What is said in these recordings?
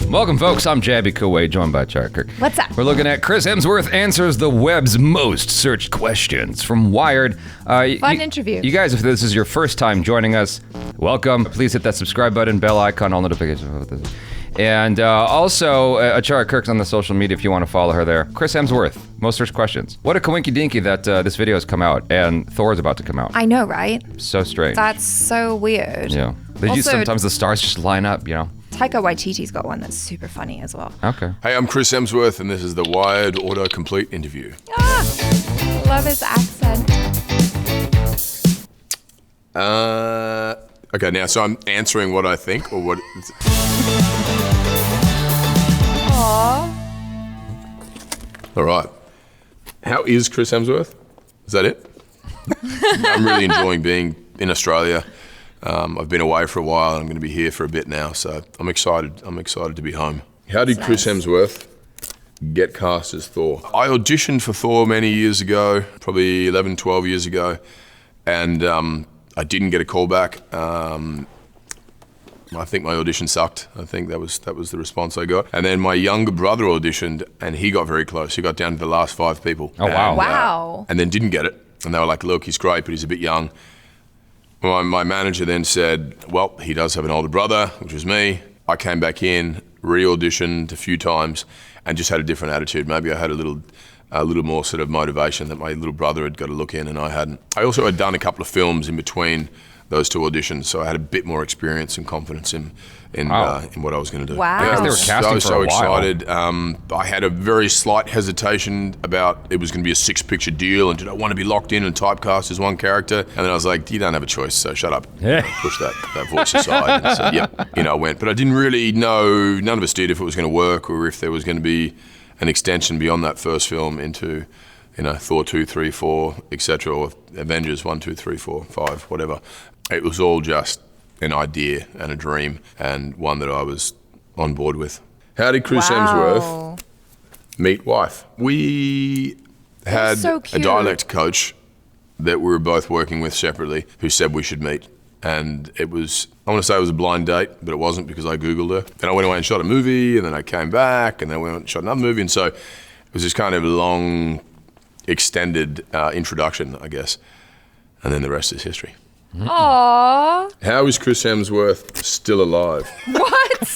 Welcome, folks. I'm Jabby Kuwait, joined by Char Kirk. What's up? We're looking at Chris Hemsworth answers the web's most searched questions from Wired. Fun interview. You guys, if this is your first time joining us, welcome. Please hit that subscribe button, bell icon, all notifications. And also, Char Kirk's on the social media if you want to follow her there. Chris Hemsworth, most searched questions. What a coinky dinky that this video has come out and Thor is about to come out. I know, right? So strange. That's so weird. Yeah. Sometimes the stars just line up, you know? Taika Waititi's got one that's super funny as well. Okay. Hey, I'm Chris Hemsworth, and this is the Wired Autocomplete interview. Love his accent. Okay, now, so I'm answering what I think, or what? Aww. All right. How is Chris Hemsworth? Is that it? I'm really enjoying being in Australia. I've been away for a while, and I'm going to be here for a bit now, so I'm excited. I'm excited to be home. How did Chris Hemsworth get cast as Thor? I auditioned for Thor many years ago, probably 11, 12 years ago, and I didn't get a call back. I think my audition sucked. I think that was the response I got. And then my younger brother auditioned, and he got very close. He got down to the last 5 people. Oh, wow. Wow. And then didn't get it. And they were like, look, he's great, but he's a bit young. My manager then said, well, he does have an older brother, which was me. I came back in, re-auditioned a few times, and just had a different attitude. Maybe I had a little more sort of motivation that my little brother had got a look in and I hadn't. I also had done a couple of films in between those 2 auditions, so I had a bit more experience and confidence in what I was going to do. Wow. Yeah, they were casting so for a while. excited. I had a very slight hesitation about it was going to be a 6-picture deal, and did I want to be locked in and typecast as one character? And then I was like, you don't have a choice, so shut up. Yeah. Push that voice aside and said, yep, I went. But I didn't really know, none of us did, if it was going to work or if there was going to be an extension beyond that first film into Thor 2, 3, 4, etc., or Avengers 1, 2, 3, 4, 5, whatever. It was all just an idea and a dream, and one that I was on board with. How did Chris Hemsworth meet wife? We had so a cute. dialect coach that we were both working with separately who said we should meet. And it was, I want to say it was a blind date, but it wasn't because I Googled her. Then I went away and shot a movie, and then I came back, and then we went and shot another movie. And so it was this kind of long, extended introduction, I guess. And then the rest is history. Aww. How is Chris Hemsworth still alive? What?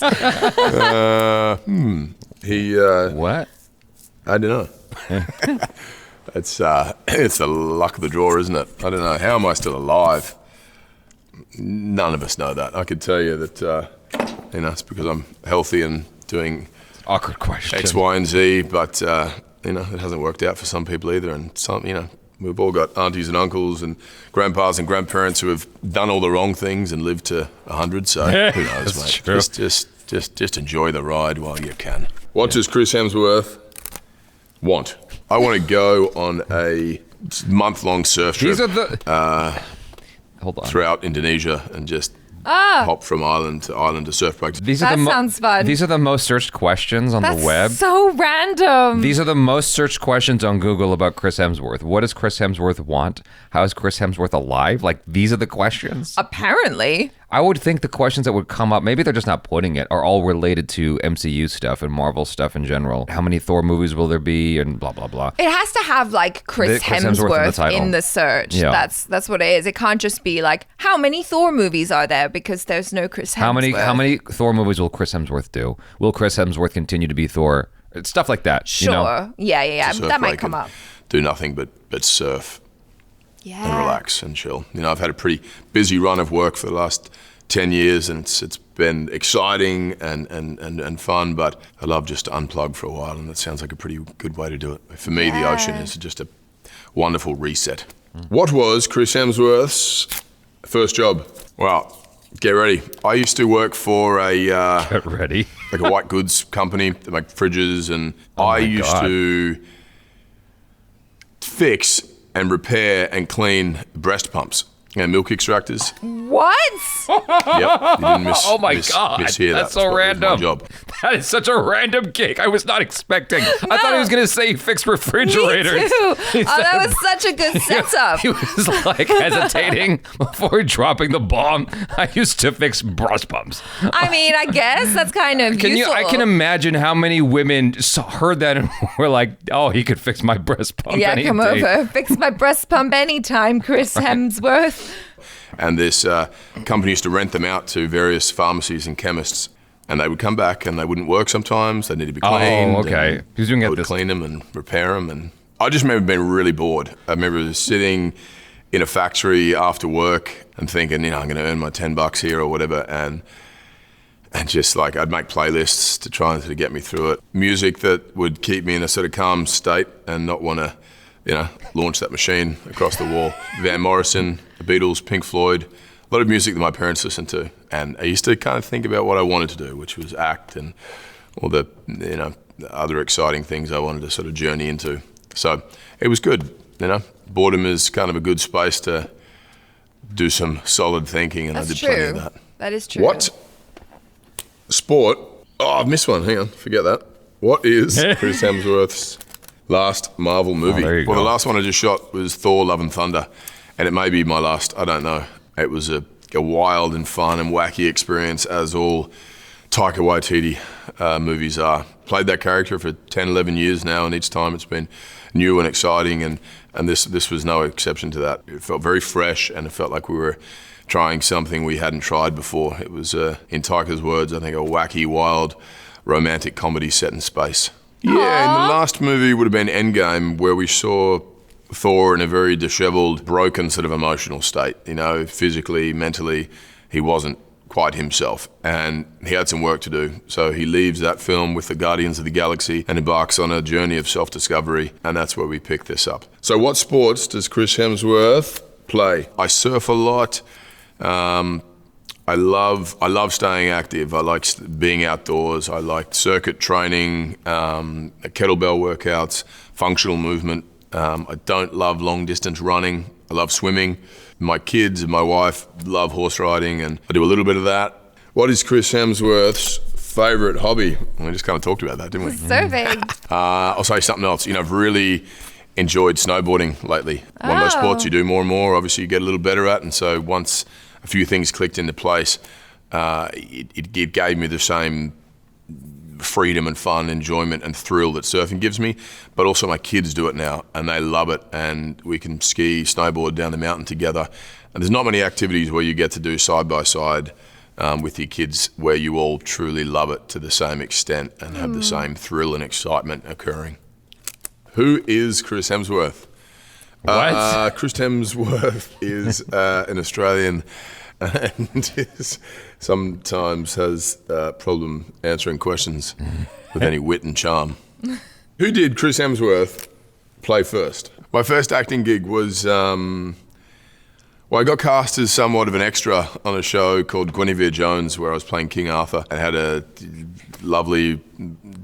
What? I don't know. It's the luck of the draw, isn't it? I don't know. How am I still alive? None of us know that. I could tell you that, it's because I'm healthy and doing Awkward question. X, Y, and Z, but, it hasn't worked out for some people either. And some, we've all got aunties and uncles and grandpas and grandparents who have done all the wrong things and lived to 100, so who knows, mate. True. Just enjoy the ride while you can. What does Chris Hemsworth want? I want to go on a month-long surf trip. These are the... hold on. Throughout Indonesia and just hop from island to surf breaks. That sounds fun. These are the most searched questions on That's the web. so random. These are the most searched questions on Google about Chris Hemsworth. What does Chris Hemsworth want? How is Chris Hemsworth alive? Like, these are the questions. Apparently. I would think the questions that would come up, maybe they're just not putting it, are all related to MCU stuff and Marvel stuff in general. How many Thor movies will there be and blah, blah, blah. It has to have like Chris Hemsworth in the search. Yeah. That's what it is. It can't just be like, how many Thor movies are there? Because there's no Chris Hemsworth. How many Thor movies will Chris Hemsworth do? Will Chris Hemsworth continue to be Thor? Stuff like that. Sure. You know? Yeah. Surf That might break come and up. Do nothing but surf and Yeah. relax and chill. I've had a pretty busy run of work for the last 10 years, and it's been exciting and fun, but I love just to unplug for a while, and that sounds like a pretty good way to do it. For me, the ocean is just a wonderful reset. What was Chris Hemsworth's first job? Well, get ready. I used to work for Get ready. like a white goods company that make fridges, and I used to fix and repair and clean breast pumps and milk extractors. What? Yep. You didn't Oh my God. mishear That's that. so That was my random. job. That is such a random gig. I was not expecting. I thought he was going to say he fixed refrigerators. Me too. That was such a good setup. He was like hesitating before dropping the bomb. I used to fix breast pumps. I mean, I guess that's kind of useful. I can imagine how many women heard that and were like, "Oh, he could fix my breast pump." Yeah, come over, fix my breast pump anytime, Chris Hemsworth. And this company used to rent them out to various pharmacies and chemists. And they would come back and they wouldn't work sometimes. They needed to be cleaned. Oh, okay. He was doing I would clean them and repair them. And I just remember being really bored. I remember sitting in a factory after work and thinking, I'm going to earn my $10 here or whatever. And just like, I'd make playlists to try and sort of get me through it. Music that would keep me in a sort of calm state and not want to, launch that machine across the wall. Van Morrison, the Beatles, Pink Floyd. A lot of music that my parents listened to, and I used to kind of think about what I wanted to do, which was act and all the other exciting things I wanted to sort of journey into. So it was good, Boredom is kind of a good space to do some solid thinking, and I did plenty of that. That is true. What sport? Oh, I've missed one. Hang on, forget that. What is Chris Hemsworth's last Marvel movie? There you Well, go. the last one I just shot was Thor: Love and Thunder, and it may be my last. I don't know. It was a wild and fun and wacky experience, as all Taika Waititi movies are. Played that character for 10, 11 years now, and each time it's been new and exciting, and this was no exception to that. It felt very fresh, and it felt like we were trying something we hadn't tried before. It was, in Taika's words, I think, a wacky, wild, romantic comedy set in space. Yeah, and the last movie would have been Endgame, where we saw Thor in a very disheveled, broken sort of emotional state. Physically, mentally, he wasn't quite himself, and he had some work to do. So he leaves that film with the Guardians of the Galaxy and embarks on a journey of self-discovery, and that's where we pick this up. So what sports does Chris Hemsworth play? I surf a lot. I love staying active. I like being outdoors. I like circuit training, kettlebell workouts, functional movement. I don't love long distance running. I love swimming. My kids and my wife love horse riding, and I do a little bit of that. What is Chris Hemsworth's favorite hobby? We just kind of talked about that, didn't we? So vague. I'll say something else. I've really enjoyed snowboarding lately. One of those sports you do more and more, obviously you get a little better at, and so once a few things clicked into place, it gave me the same freedom and fun, enjoyment and thrill that surfing gives me, but also my kids do it now and they love it, and we can ski, snowboard down the mountain together, and there's not many activities where you get to do side by side with your kids where you all truly love it to the same extent and have the same thrill and excitement occurring. Who is Chris Hemsworth? What? Chris Hemsworth is an Australian and sometimes has a problem answering questions with any wit and charm. Who did Chris Hemsworth play first? My first acting gig was, I got cast as somewhat of an extra on a show called Guinevere Jones, where I was playing King Arthur. I had a lovely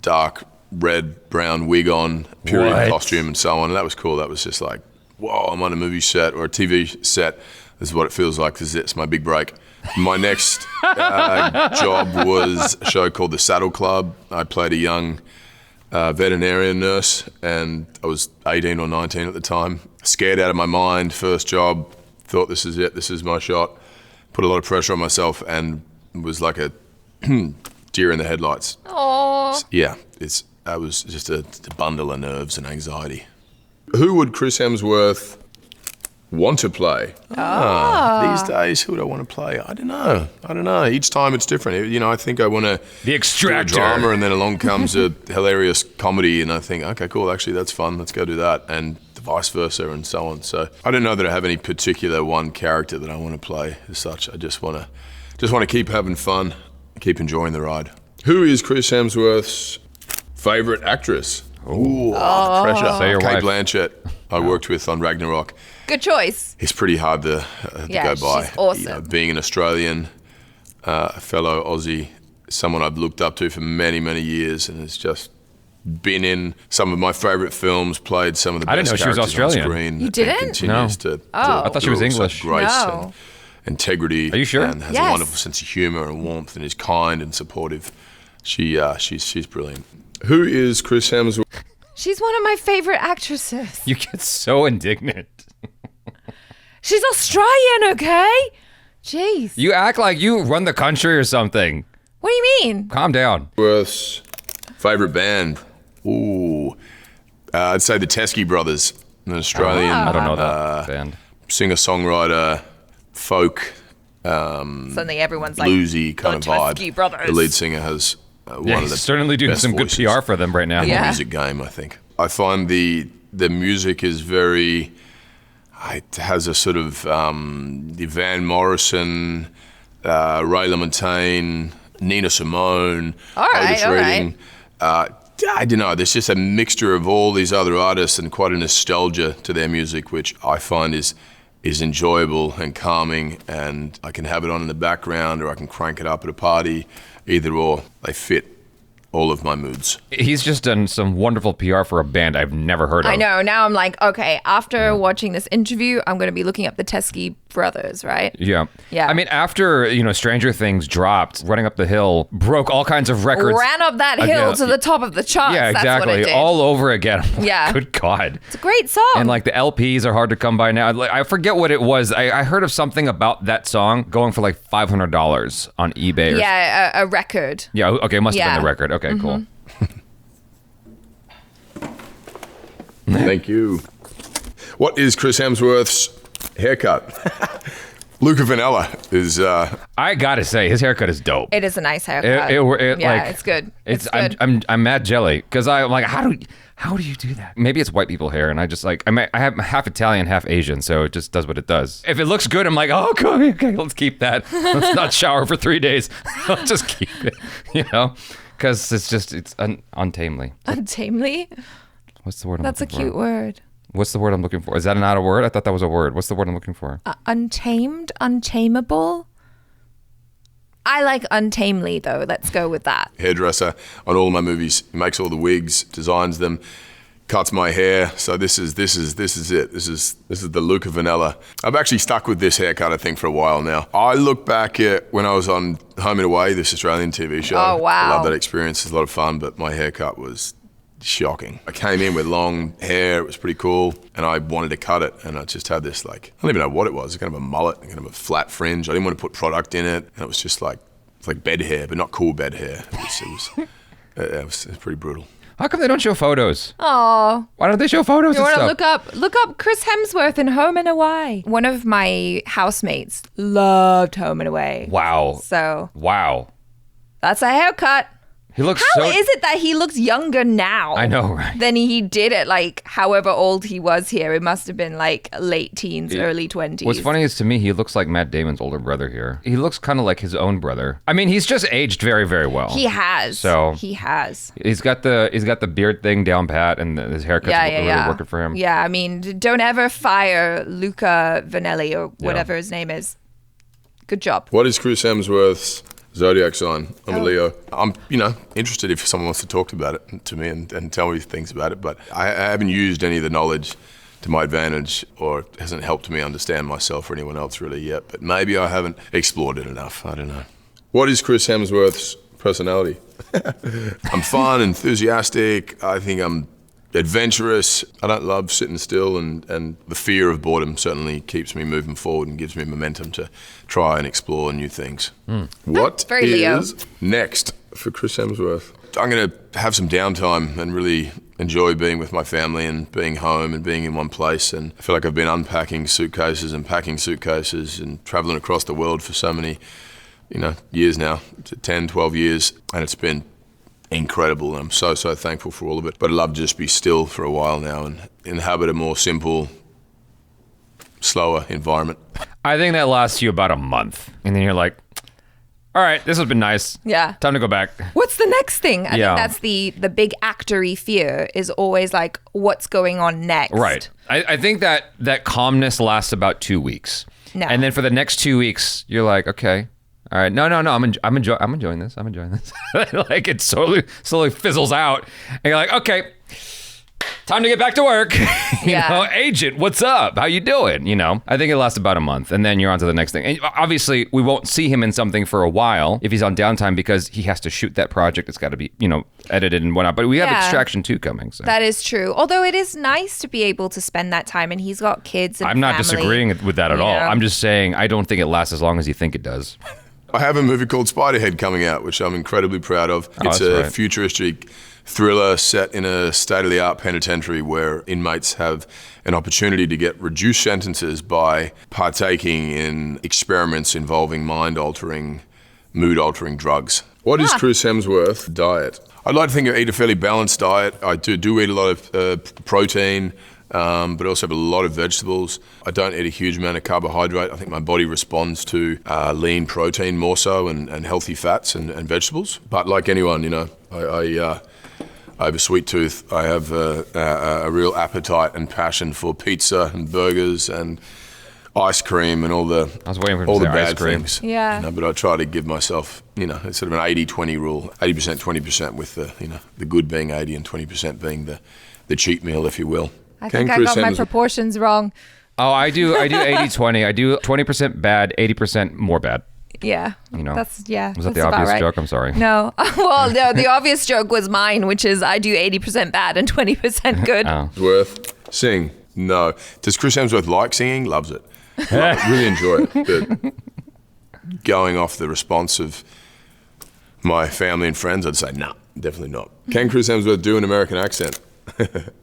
dark red, brown wig on, period costume and so on, and that was cool. That was just like, whoa, I'm on a movie set or a TV set. This is what it feels like, because it's my big break. My next job was a show called The Saddle Club. I played a young veterinarian nurse, and I was 18 or 19 at the time. Scared out of my mind, first job, thought this is it, this is my shot. Put a lot of pressure on myself and was like a deer in the headlights. Aww. Yeah, I was just a bundle of nerves and anxiety. Who would Chris Hemsworth want to play? These days, who would I want to play? I don't know. Each time it's different. I think I want to The Extractor. do a drama, and then along comes a hilarious comedy, and I think, okay, cool, actually that's fun, let's go do that, and vice versa, and so on. So I don't know that I have any particular one character that I want to play as such. I just want to keep having fun, keep enjoying the ride. Who is Chris Hemsworth's favorite actress? Ooh, the pressure. Say your Kate wife. Blanchett, I worked with on Ragnarok. Good choice. It's pretty hard to go by. She's awesome. Being an Australian, a fellow Aussie, someone I've looked up to for many, many years, and has just been in some of my favourite films, played some of the best I didn't know she was characters Australian. on screen. You didn't? And continues to I thought she was do English. such grace No. and integrity. Are you sure? And has Yes. a wonderful sense of humour and warmth, and is kind and supportive. She's brilliant. Who is Chris Hemsworth? She's one of my favorite actresses. You get so indignant. She's Australian, okay? Jeez. You act like you run the country or something. What do you mean? Calm down. Hemsworth's favorite band? Ooh, I'd say the Teskey Brothers, an Australian I don't know that band. singer-songwriter, folk, Suddenly everyone's like, bluesy kind of the vibe. Teskey Brothers. The lead singer has one Yeah, of he's the certainly doing best some good voices PR for them right now. in Yeah. the music game, I think. I find the music is very. It has a sort of the Van Morrison, Ray LaMontagne, Nina Simone, Otis Redding. I don't know. There's just a mixture of all these other artists and quite a nostalgia to their music, which I find is enjoyable and calming. And I can have it on in the background, or I can crank it up at a party. Either or, they fit all of my moods. He's just done some wonderful PR for a band I've never heard of. I know. Now I'm like, okay, after watching this interview, I'm going to be looking up the Teskey Brothers, right? Yeah. Yeah. I mean, after, Stranger Things dropped, Running Up the Hill broke all kinds of records. Ran up that hill to the top of the charts. Yeah, That's what it exactly. did. All over again. Yeah. Good God. It's a great song. And like the LPs are hard to come by now. Like, I forget what it was. I heard of something about that song going for like $500 on eBay. Yeah, a record. Yeah, okay, it must have Yeah. been the record. Okay, cool. Thank you. What is Chris Hemsworth's haircut? Luca Vanilla is. I gotta say, his haircut is dope. It is a nice haircut. It's good. It's good. I'm mad jelly because I'm like, how do you do that? Maybe it's white people hair, and I just like I have half Italian, half Asian, so it just does what it does. If it looks good, I'm like, oh, okay, let's keep that. Let's not shower for 3 days. Let's just keep it, because it's untamely. Untamely? What's the word? That's a cute word. What's the word I'm looking for? Is that not a word? I thought that was a word. What's the word I'm looking for? Untamed? Untamable? I like untamely, though. Let's go with that. Hairdresser on all my movies. He makes all the wigs, designs them, cuts my hair. So this is it. This is the Luca Vanilla. I've actually stuck with this haircut, I think, for a while now. I look back at when I was on Home and Away, this Australian TV show. Oh, wow. I love that experience. It's a lot of fun, but my haircut was shocking. I came in with long hair, it was pretty cool, and I wanted to cut it, and I just had this I don't even know what it was, kind of a mullet, kind of a flat fringe. I didn't want to put product in it, and it was just it's like bed hair, but not cool bed hair. It was pretty brutal. How come they don't show photos? Oh. Why don't they show photos You and want to stuff? look up Chris Hemsworth in Home and Away. One of my housemates loved Home and Away. Wow. So Wow. that's a haircut. He looks How is it that he looks younger now? I know, right? Than he did at however old he was here. It must have been late teens, early 20s. What's funny is to me, he looks like Matt Damon's older brother here. He looks kind of like his own brother. I mean, he's just aged very, very well. He has. So he has. He's got the beard thing down pat, and his haircut's really working for him. Yeah, I mean, don't ever fire Luca Vanelli or whatever his name is. Good job. What is Chris Hemsworth's zodiac sign? I'm a Leo. I'm, interested if someone wants to talk about it to me and tell me things about it, but I haven't used any of the knowledge to my advantage, or it hasn't helped me understand myself or anyone else really yet, but maybe I haven't explored it enough. I don't know. What is Chris Hemsworth's personality? I'm fun, enthusiastic. I think I'm adventurous. I don't love sitting still, and the fear of boredom certainly keeps me moving forward and gives me momentum to try and explore new things. What very Leo. is next for Chris Hemsworth? I'm going to have some downtime and really enjoy being with my family and being home and being in one place. And I feel like I've been unpacking suitcases and packing suitcases and traveling across the world for so many, years now, 10, 12 years. And it's been incredible. I'm so thankful for all of it. But I'd love to just be still for a while now and inhabit a more simple, slower environment. I think that lasts you about a month, and then you're like, all right, this has been nice. Yeah. Time to go back. What's the next thing? I Yeah. think that's the big actory fear is always what's going on next? Right. I think that calmness lasts about 2 weeks. No. And then for the next 2 weeks, you're like, okay. All right, no, I'm enjoying this. It slowly fizzles out, and you're like, okay, time to get back to work. you Yeah. know, agent, what's up? How you doing? You know, I think it lasts about a month, and then you're on to the next thing. And obviously, we won't see him in something for a while if he's on downtime because he has to shoot that project. It's got to be, you know, edited and whatnot. But we have Yeah. Extraction 2 coming. So. That is true. Although it is nice to be able to spend that time, and he's got kids and I'm not family, disagreeing with that at all. know? I'm just saying I don't think it lasts as long as you think it does. I have a movie called Spiderhead coming out, which I'm incredibly proud of. It's that's a right. futuristic thriller set in a state-of-the-art penitentiary where inmates have an opportunity to get reduced sentences by partaking in experiments involving mind-altering, mood-altering drugs. What is Chris Hemsworth's diet? I'd like to think I eat a fairly balanced diet. I do eat a lot of protein, but also have a lot of vegetables. I don't eat a huge amount of carbohydrate. I think my body responds to lean protein more so and healthy fats and vegetables. But like anyone, you know, I have a sweet tooth. I have a real appetite and passion for pizza and burgers and ice cream and all the I was waiting for him all to the say ice bad cream. things. Yeah. You know, but I try to give myself, you know, it's sort of an 80-20 rule. 80%, 20% with the, you know, the good being 80 and 20% being the cheat meal, if you will. I think I got my proportions wrong. Oh, I do 80-20. I do 20% bad, 80% more bad. Yeah. You know, Was that Was that the obvious joke? I'm sorry. No. Well, no, the obvious joke was mine, which is I do 80% bad and 20% good. Oh. Hemsworth, sing? No. Does Chris Hemsworth like singing? Loves it. Really enjoy it. But going off the response of my family and friends, I'd say, no, definitely not. Can Chris Hemsworth do an American accent?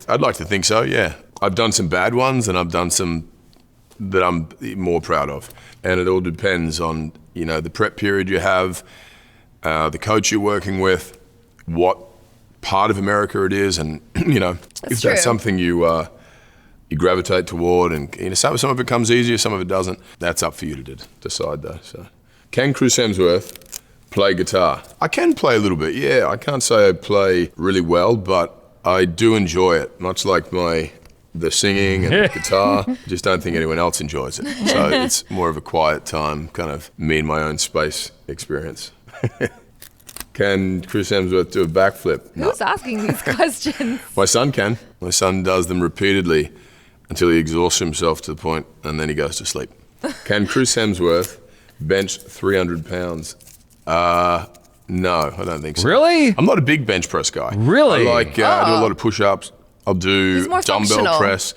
I'd like to think so, yeah. I've done some bad ones and I've done some that I'm more proud of. And it all depends on, you know, the prep period you have, the coach you're working with, what part of America it is, and, you know, if true. that's something you gravitate toward, and, you know, some of it comes easier, some of it doesn't. That's up for you to decide, though. So, can Chris Hemsworth play guitar? I can play a little bit, yeah. I can't say I play really well, but I do enjoy it, much like the singing and the guitar. I just don't think anyone else enjoys it. So it's more of a quiet time, kind of me in my own space experience. Can Chris Hemsworth do a backflip? No. Who's asking these questions? My son can. My son does them repeatedly until he exhausts himself to the point, and then he goes to sleep. Can Chris Hemsworth bench 300 pounds? No, I don't think so. Really? I'm not a big bench press guy. Really? I do a lot of push-ups. I'll do He's more dumbbell functional. press,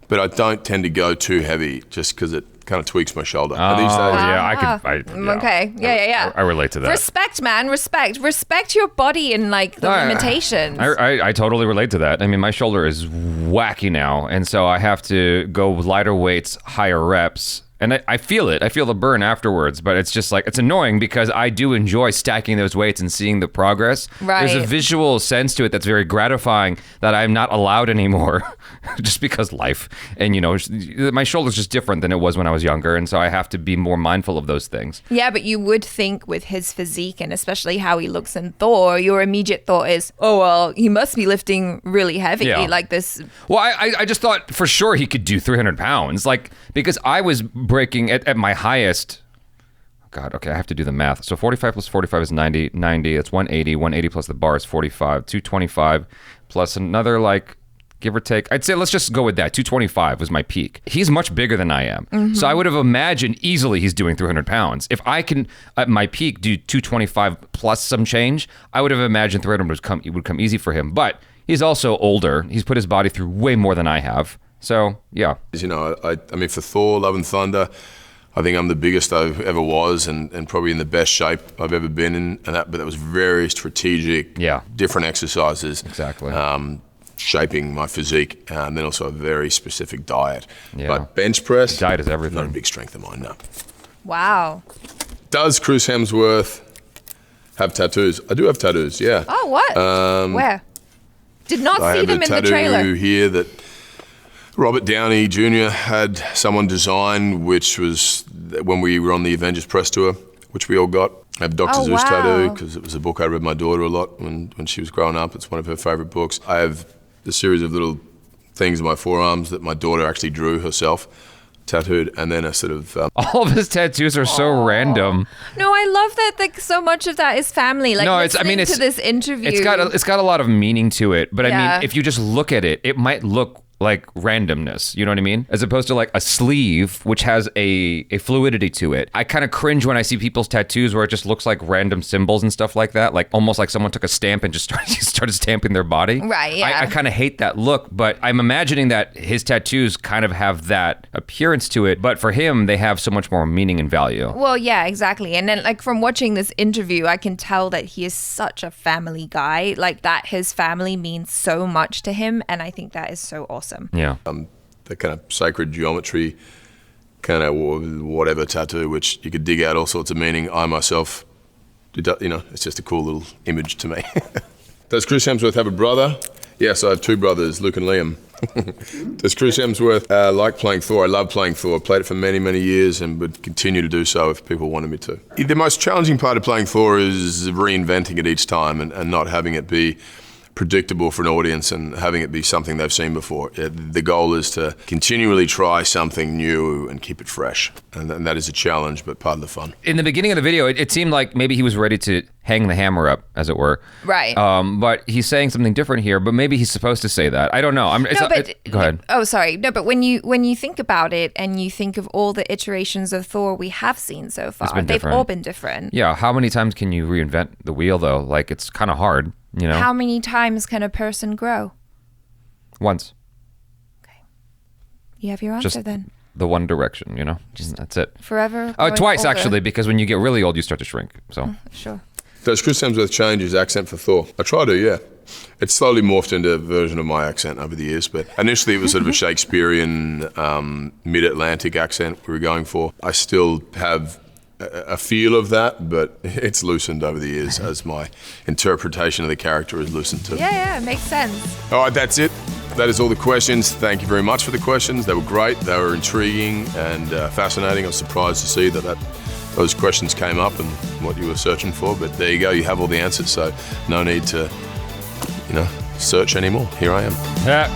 but I don't tend to go too heavy just because it kind of tweaks my shoulder. Oh, And these days, yeah, I could. Yeah. Okay. Yeah. I relate to that. Respect, man. Respect your body and like the limitations. I totally relate to that. I mean, my shoulder is wacky now, and so I have to go with lighter weights, higher reps. And I feel it. I feel the burn afterwards, but it's just like, it's annoying because I do enjoy stacking those weights and seeing the progress. Right. There's a visual sense to it that's very gratifying that I'm not allowed anymore just because life. And, you know, my shoulder's just different than it was when I was younger. And so I have to be more mindful of those things. Yeah, but you would think with his physique and especially how he looks in Thor, your immediate thought is, oh, well, he must be lifting really heavy like this. Well, I just thought for sure he could do 300 pounds. Like, because I was breaking at my highest. God, okay, I have to do the math. So 45 plus 45 is 90. 90, that's 180. 180 plus the bar is 45. 225 plus another, like, give or take. I'd say let's just go with that. 225 was my peak. He's much bigger than I am. Mm-hmm. So I would have imagined easily he's doing 300 pounds. If I can, at my peak, do 225 plus some change, I would have imagined 300 would come easy for him. But he's also older. He's put his body through way more than I have. So, yeah. you know, I mean, for Thor, Love and Thunder, I think I'm the biggest I ever was and probably in the best shape I've ever been in. But that was very strategic, different exercises. Exactly. Shaping my physique, and then also a very specific diet. Yeah. But bench press, diet is everything. Not a big strength of mine, no. Wow. Does Chris Hemsworth have tattoos? I do have tattoos, yeah. Oh, what? Where? Did not I see have them a in the tattoo trailer. here that Robert Downey Jr. had someone design, which was when we were on the Avengers press tour, which we all got. I have Dr. Zeus tattoo because it was a book I read my daughter a lot when she was growing up. It's one of her favorite books. I have a series of little things on my forearms that my daughter actually drew herself, tattooed, and then a sort of... All of his tattoos are so random. No, I I love that like so much of that is family. Like, no, it's to this interview. It's got a lot of meaning to it, but I Yeah. mean, if you just look at it, it might look like randomness, you know what I mean? As opposed to like a sleeve, which has a fluidity to it. I kind of cringe when I see people's tattoos where it just looks like random symbols and stuff like that, like almost like someone took a stamp and just started stamping their body. Right, yeah. I kind of hate that look, but I'm imagining that his tattoos kind of have that appearance to it, but for him, they have so much more meaning and value. Well, yeah, exactly. And then like from watching this interview, I can tell that he is such a family guy, like that his family means so much to him. And I think that is so awesome. Yeah. The kind of sacred geometry, kind of whatever tattoo, which you could dig out all sorts of meaning. I myself, it's just a cool little image to me. Does Chris Hemsworth have a brother? Yes, I have two brothers, Luke and Liam. Does Chris Hemsworth like playing Thor? I love playing Thor. I played it for many, many years and would continue to do so if people wanted me to. The most challenging part of playing Thor is reinventing it each time and not having it be predictable for an audience and having it be something they've seen before. The goal is to continually try something new and keep it fresh. And that is a challenge, but part of the fun. In the beginning of the video, it seemed like maybe he was ready to hang the hammer up, as it were. Right. But he's saying something different here, but maybe he's supposed to say that. I don't know. Go ahead. Oh, sorry. No, but when you think about it and you think of all the iterations of Thor we have seen so far, they've all been different. Yeah. How many times can you reinvent the wheel, though? Like, it's kind of hard. You know? How many times can a person grow? Once. Okay. You have your answer Just then. The one direction, you know? That's it. Forever. Oh, twice, older. actually, because when you get really old, you start to shrink. So. Sure. Does Chris Hemsworth change his accent for Thor? I try to, yeah. It's slowly morphed into a version of my accent over the years, but initially it was sort of a Shakespearean, mid-Atlantic accent we were going for. I still have a feel of that, but it's loosened over the years as my interpretation of the character has loosened too. Yeah, it makes sense. All right, that's it. That is all the questions. Thank you very much for the questions. They were great. They were intriguing and fascinating. I was surprised to see that those questions came up and what you were searching for, but there you go. You have all the answers, so no need to, search anymore. Here I am. Yeah.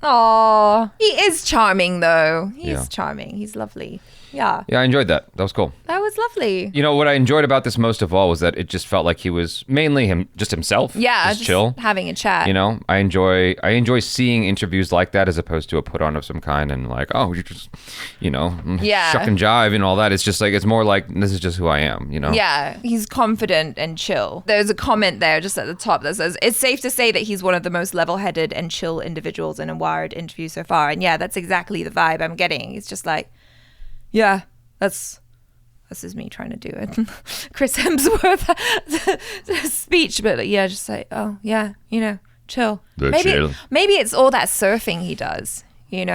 Aw, he is charming though. He Yeah. is charming. He's lovely. Yeah. Yeah, I enjoyed that. That was cool. That was lovely. You know, what I enjoyed about this most of all was that it just felt like he was mainly himself. Yeah, just chill. having a chat. You know, I enjoy seeing interviews like that as opposed to a put on of some kind and like, oh, you just, shuck and jive and all that. It's just like, it's more like, this is just who I am, you know? Yeah, he's confident and chill. There's a comment there just at the top that says, it's safe to say that he's one of the most level-headed and chill individuals in a Wired interview so far. And yeah, that's exactly the vibe I'm getting. It's just like, yeah, this is me trying to do it. Chris Hemsworth speech, but yeah, just like, oh yeah, chill. Maybe it's all that surfing he does. You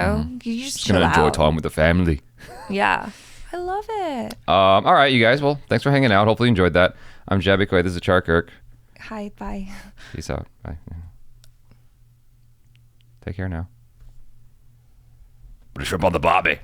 just chill out. Enjoy time with the family. Yeah, I love it. All right, you guys. Well, thanks for hanging out. Hopefully you enjoyed that. I'm Jabby Quay. This is Char Kirk. Hi, bye. Peace out. Bye. Take care now. Put a shrimp on the barbie.